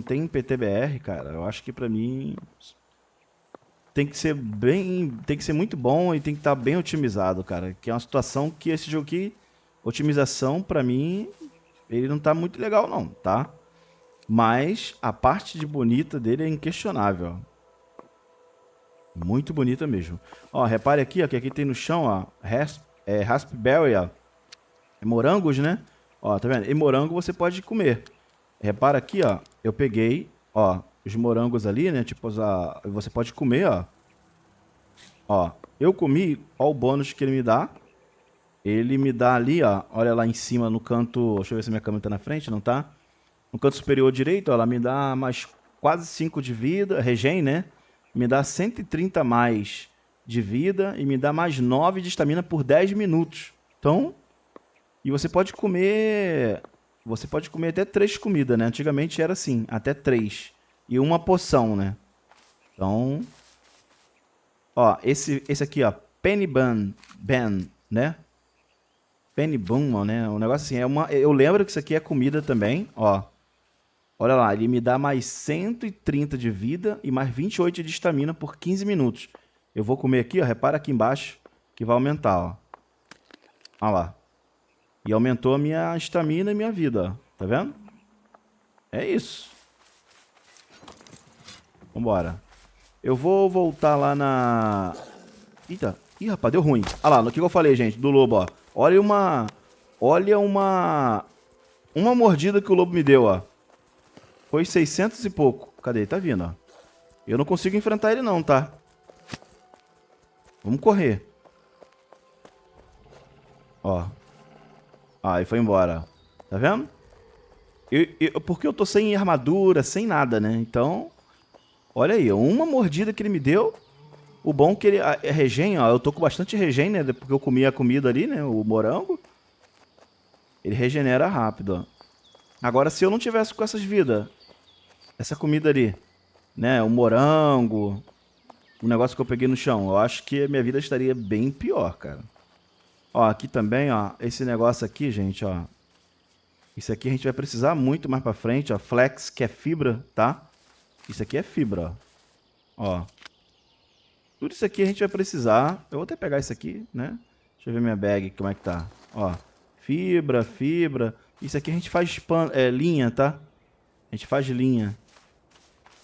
tem PTBR, cara, eu acho que pra mim tem que ser muito bom e tem que estar bem otimizado, cara. Que é uma situação que esse jogo aqui, otimização pra mim, ele não tá muito legal não, tá? Mas a parte de bonita dele é inquestionável. Muito bonita mesmo. Ó, repare aqui, ó, que aqui tem no chão, ó, raspberry, ó. É morangos, né? Ó, tá vendo? E morango você pode comer. Repara aqui, ó, eu peguei, ó, os morangos ali, né? Tipo, você pode comer, ó. Ó, eu comi, ó o bônus que ele me dá. Ele me dá ali, ó, olha lá em cima no canto, deixa eu ver se minha câmera tá na frente, não tá? No canto superior direito, ó, ela me dá mais quase 5 de vida, regen, né? Me dá 130 mais de vida e me dá mais 9 de estamina por 10 minutos. Então, e você pode comer até 3 comidas, né? Antigamente era assim, até 3 e uma poção, né? Então, ó, esse aqui, ó, Penny Ban, né? Penny Boom, né? Um negócio assim, eu lembro que isso aqui é comida também, ó. Olha lá, ele me dá mais 130 de vida e mais 28 de estamina por 15 minutos. Eu vou comer aqui, ó, repara aqui embaixo que vai aumentar, ó. Olha lá. E aumentou a minha estamina e minha vida, ó. Tá vendo? É isso. Vambora. Eu vou voltar lá na... Eita. Ih, rapaz, deu ruim. Olha lá, no que eu falei, gente, do lobo, ó. Olha uma... Olha uma... Uma mordida que o lobo me deu, ó. Foi 600 e pouco. Cadê? Tá vindo, ó. Eu não consigo enfrentar ele não, tá? Vamos correr. Ó. Ah, ele foi embora. Tá vendo? Porque eu tô sem armadura, sem nada, né? Então, olha aí. Uma mordida que ele me deu. O bom que ele... É regen, ó. Eu tô com bastante regen, né? Porque eu comi a comida ali, né? O morango. Ele regenera rápido, ó. Agora, se eu não tivesse com essas vidas... Essa comida ali, né? O morango... O negócio que eu peguei no chão. Eu acho que a minha vida estaria bem pior, cara. Ó, aqui também, ó. Esse negócio aqui, gente, ó. Isso aqui a gente vai precisar muito mais pra frente, ó. Flex, que é fibra, tá? Isso aqui é fibra, ó. Ó. Tudo isso aqui a gente vai precisar. Eu vou até pegar isso aqui, né? Deixa eu ver minha bag, como é que tá. Ó. Fibra, fibra. Isso aqui a gente faz linha, tá? A gente faz linha.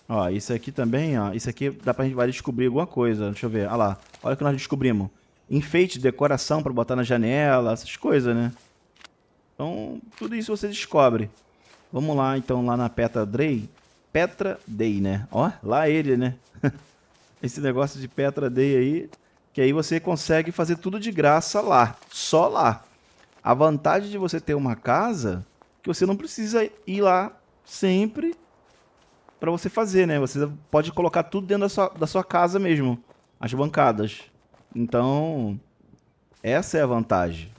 Ó, isso aqui também, ó. Isso aqui dá pra gente vai descobrir alguma coisa. Deixa eu ver. Olha lá. Olha o que nós descobrimos. Enfeite, decoração pra botar na janela, essas coisas, né? Então, tudo isso você descobre. Vamos lá, então, lá na Petra Day. Petra Day, né? Ó, lá ele, né? Esse negócio de Petra Day aí, que aí você consegue fazer tudo de graça lá. Só lá. A vantagem de você ter uma casa, que você não precisa ir lá sempre para você fazer, né? Você pode colocar tudo dentro da sua casa mesmo. As bancadas. Então, essa é a vantagem.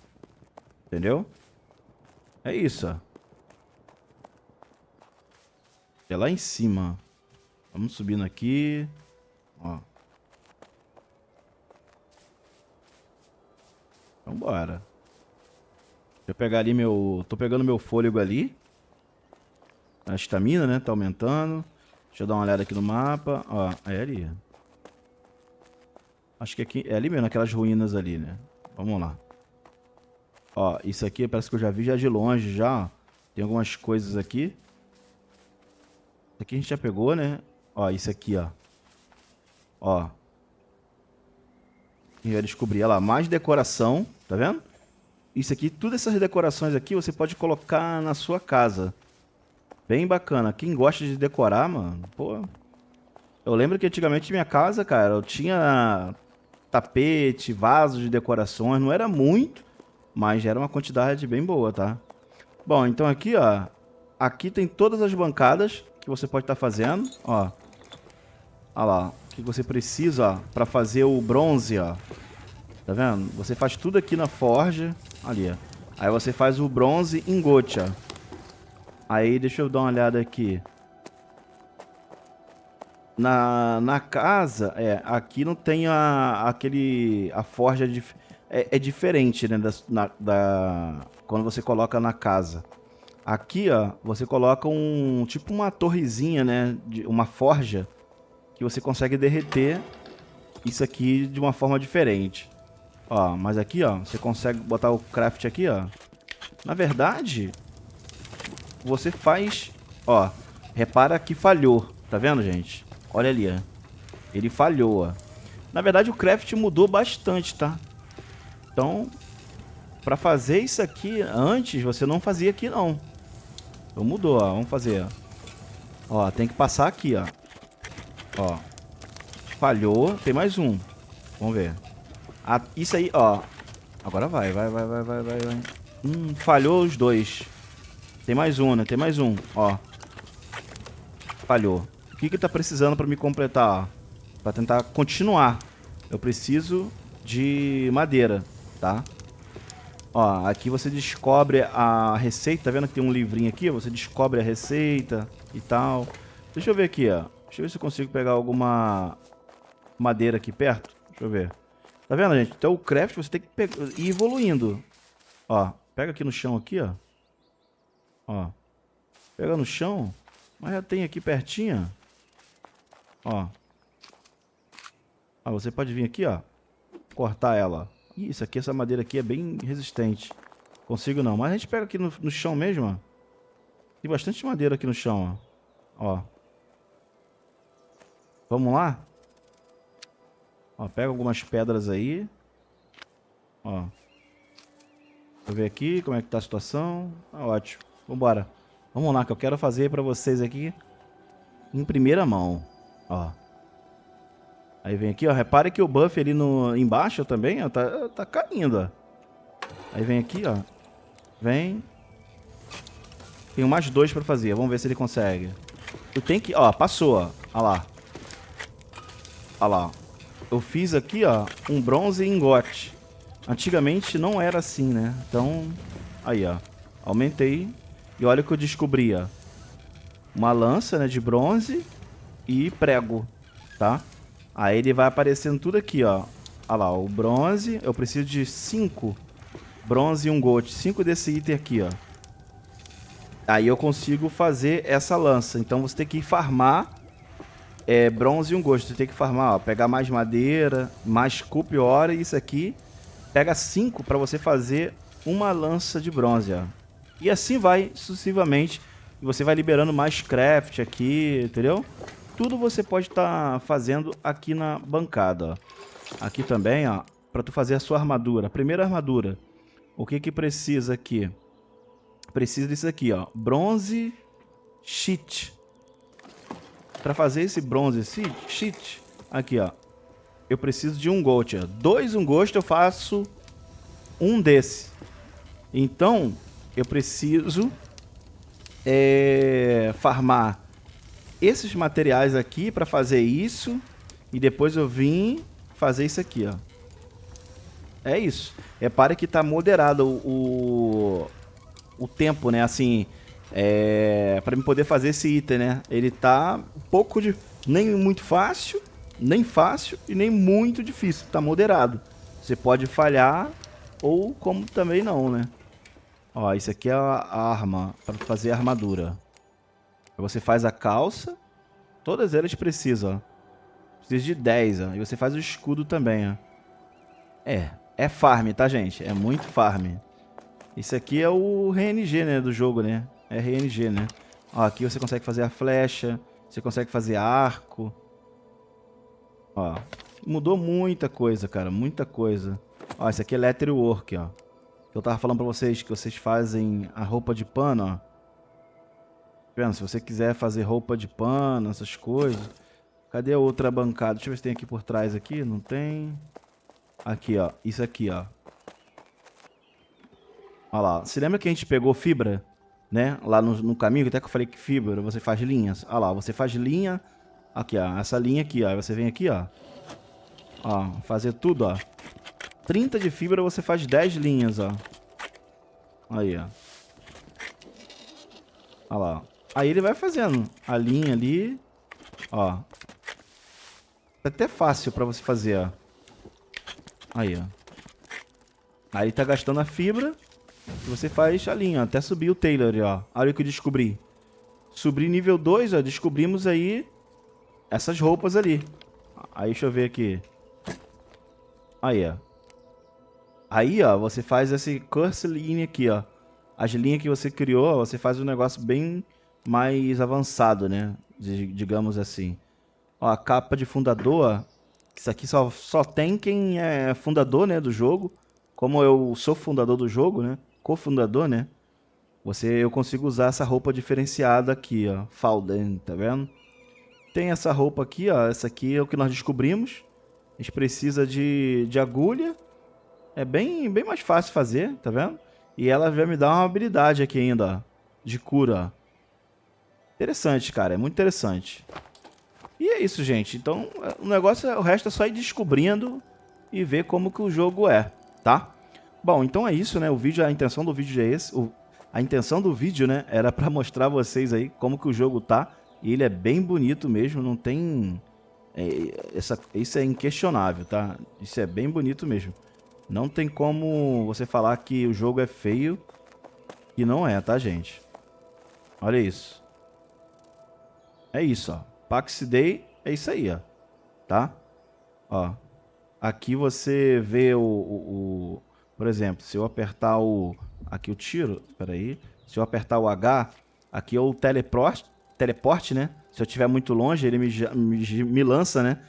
Entendeu? É isso, ó. É lá em cima. Vamos subindo aqui. Ó. Vambora. Deixa eu pegar ali meu... Tô pegando meu fôlego ali. A estamina, né? Tá aumentando. Deixa eu dar uma olhada aqui no mapa. Ó, é ali. Acho que aqui... É ali mesmo, aquelas ruínas ali, né? Vamos lá. Ó, isso aqui parece que eu já vi já de longe, já. Ó. Tem algumas coisas aqui. Isso aqui a gente já pegou, né? Ó, isso aqui, ó. Ó. A gente vai descobrir, olha lá, mais decoração, tá vendo? Isso aqui, todas essas decorações aqui você pode colocar na sua casa. Bem bacana. Quem gosta de decorar, mano, pô. Eu lembro que antigamente minha casa, cara, eu tinha tapete, vasos de decorações, não era muito, mas era uma quantidade bem boa, tá? Bom, então aqui, ó, aqui tem todas as bancadas que você pode estar fazendo, ó. Olha lá, o que você precisa, ó, pra fazer o bronze, ó. Tá vendo? Você faz tudo aqui na forja, ali, ó. Aí você faz o bronze em gocha. Aí, deixa eu dar uma olhada aqui. Na casa, aqui não tem a forja é diferente, né, quando você coloca na casa. Aqui, ó, você coloca tipo uma torrezinha, né, uma forja que você consegue derreter isso aqui de uma forma diferente. Ó, mas aqui, ó, você consegue botar o craft aqui, ó. Na verdade, você faz, ó, repara que falhou, tá vendo, gente? Olha ali, ó. Ele falhou, ó. Na verdade, o craft mudou bastante, tá? Então, pra fazer isso aqui antes, você não fazia aqui, não. Então mudou, ó. Vamos fazer, ó. Ó, tem que passar aqui, ó. Ó. Falhou. Tem mais um. Vamos ver. Ah, isso aí, ó. Agora vai. Falhou os dois. Tem mais um, né? Tem mais um, ó. Falhou. O que que tá precisando pra me completar, ó? Pra tentar continuar. Eu preciso de madeira, tá? Ó, aqui você descobre a receita. Tá vendo que tem um livrinho aqui? Você descobre a receita e tal. Deixa eu ver aqui, ó. Deixa eu ver se eu consigo pegar alguma madeira aqui perto. Deixa eu ver. Tá vendo, gente? Então o craft você tem que ir evoluindo. Ó, pega aqui no chão aqui, ó. Ó. Pega no chão. Mas já tem aqui pertinho. Ó. Ah, você pode vir aqui, ó. Cortar ela. Ih, isso aqui, essa madeira aqui é bem resistente. Consigo não. Mas a gente pega aqui no chão mesmo, ó. Tem bastante madeira aqui no chão, ó. Ó. Vamos lá? Ó, pega algumas pedras aí. Ó. Deixa eu ver aqui como é que tá a situação. Tá ótimo. Vambora. Vamos lá, que eu quero fazer pra vocês aqui em primeira mão. Ó. Aí vem aqui, ó. Repare que o buff ali embaixo também, ó, tá caindo, ó. Aí vem aqui, ó. Vem. Tenho mais 2 pra fazer. Vamos ver se ele consegue. Eu tenho que... Ó, passou, ó. Olha lá. Olha lá. Eu fiz aqui, ó, um bronze engote. Antigamente não era assim, né? Então, aí, ó. Aumentei. E olha o que eu descobri, ó. Uma lança, né, de bronze e prego, tá? Aí ele vai aparecendo tudo aqui, ó. Olha lá, o bronze. Eu preciso de 5 bronze e um gold. 5 desse item aqui, ó. Aí eu consigo fazer essa lança. Então você tem que ir farmar bronze e um gold. Você tem que farmar, ó. Pegar mais madeira, mais cup ore. Isso aqui. Pega 5 para você fazer uma lança de bronze, ó. E assim vai sucessivamente. E você vai liberando mais craft aqui, entendeu? Tudo você pode estar fazendo aqui na bancada, ó. Aqui também, ó, para tu fazer a sua armadura. Primeira armadura. O que que precisa aqui? Precisa disso aqui, ó. Bronze sheet. Para fazer esse bronze sheet, aqui, ó. Eu preciso de um gold, ó. 2 um gold eu faço um desse. Então, eu preciso farmar esses materiais aqui para fazer isso. E depois eu vim fazer isso aqui, ó. É isso. Repare que tá moderado o tempo, né? Assim, para eu poder fazer esse item, né? Ele tá um pouco de... Nem muito fácil, nem fácil e nem muito difícil. Tá moderado. Você pode falhar ou como também não, né? Ó, isso aqui é a arma para fazer a armadura. Você faz a calça. Todas elas precisam, ó. Precisa de 10, ó. E você faz o escudo também, ó. É farm, tá, gente? É muito farm. Isso aqui é o RNG, né, do jogo, né? É RNG, né? Ó, aqui você consegue fazer a flecha. Você consegue fazer arco. Ó, mudou muita coisa, cara. Muita coisa. Ó, isso aqui é Letterwork, ó. Eu tava falando pra vocês que vocês fazem a roupa de pano, ó. Vendo? Se você quiser fazer roupa de pano, essas coisas. Cadê a outra bancada? Deixa eu ver se tem aqui por trás aqui. Não tem. Aqui, ó. Isso aqui, ó. Olha lá. Você lembra que a gente pegou fibra, né? Lá no caminho, até que eu falei que fibra, você faz linhas. Olha lá, você faz linha. Aqui, ó. Essa linha aqui, ó. Aí você vem aqui, ó. Ó, fazer tudo, ó. 30 de fibra, você faz 10 linhas, ó. Aí, ó. Olha lá. Aí ele vai fazendo a linha ali. Ó. É até fácil pra você fazer, ó. Aí, ó. Aí tá gastando a fibra. E você faz a linha, até subir o Tailor, ó. Olha o que eu descobri. Subir nível 2, ó. Descobrimos aí essas roupas ali. Aí, deixa eu ver aqui. Aí, ó. Aí, ó, você faz esse curse line aqui, ó. As linhas que você criou, ó, você faz um negócio bem mais avançado, né? Digamos assim. Ó, a capa de fundador, isso aqui só tem quem é fundador, né, do jogo. Como eu sou fundador do jogo, né? Cofundador, né? eu consigo usar essa roupa diferenciada aqui, ó. Falden, tá vendo? Tem essa roupa aqui, ó. Essa aqui é o que nós descobrimos. A gente precisa de agulha. É bem mais fácil fazer, tá vendo? E ela vai me dar uma habilidade aqui ainda, ó. De cura, ó. Interessante, cara. É muito interessante. E é isso, gente. Então, o negócio, o resto é só ir descobrindo e ver como que o jogo é, tá? Bom, então é isso, né? O vídeo, a intenção do vídeo é esse. A intenção do vídeo, né, era pra mostrar a vocês aí como que o jogo tá. E ele é bem bonito mesmo, não tem... isso é inquestionável, tá? Isso é bem bonito mesmo. Não tem como você falar que o jogo é feio, que não é, tá, gente? Olha isso. É isso, ó. Pax Day é isso aí, ó. Tá? Ó. Aqui você vê por exemplo, se eu apertar aqui o tiro, espera aí. Se eu apertar o H, aqui é o teleporte, né? Se eu estiver muito longe, ele me lança, né?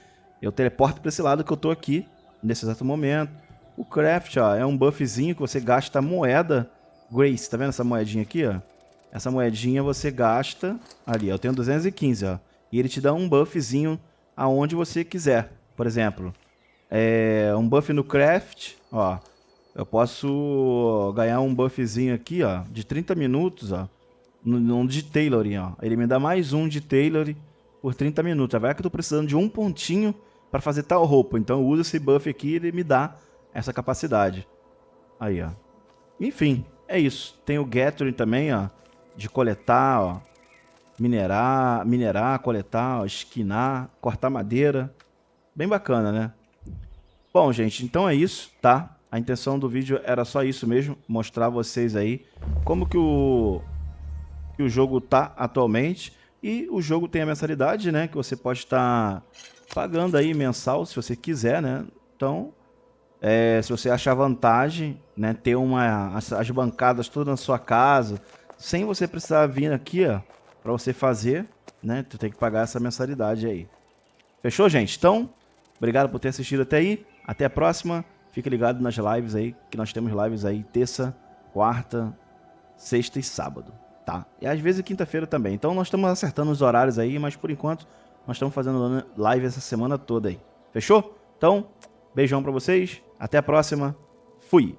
Eu teleporto para esse lado que eu tô aqui, nesse exato momento. O craft, ó, é um buffzinho que você gasta moeda Grace. Tá vendo essa moedinha aqui, ó? Essa moedinha você gasta ali, ó. Eu tenho 215, ó. E ele te dá um buffzinho aonde você quiser. Por exemplo, um buff no craft, ó. Eu posso ganhar um buffzinho aqui, ó, de 30 minutos, ó, no de tailoring, ó. Ele me dá mais um de tailoring por 30 minutos. Vai que eu tô precisando de um pontinho para fazer tal roupa. Então eu uso esse buff aqui e ele me dá essa capacidade. Aí, ó. Enfim, é isso. Tem o Gathering também, ó, de coletar, ó, minerar, coletar, ó, esquinar, cortar madeira. Bem bacana, né? Bom, gente, então é isso, tá? A intenção do vídeo era só isso mesmo, mostrar a vocês aí como que o jogo tá atualmente. E o jogo tem a mensalidade, né? Que você pode estar pagando aí mensal, se você quiser, né? Então, se você achar vantagem, né? Ter as bancadas todas na sua casa, sem você precisar vir aqui, ó, pra você fazer, né? Tu tem que pagar essa mensalidade aí. Fechou, gente? Então, obrigado por ter assistido até aí. Até a próxima. Fique ligado nas lives aí, que nós temos lives aí terça, quarta, sexta e sábado, tá? E às vezes quinta-feira também. Então nós estamos acertando os horários aí, mas por enquanto nós estamos fazendo live essa semana toda aí. Fechou? Então, beijão pra vocês. Até a próxima. Fui!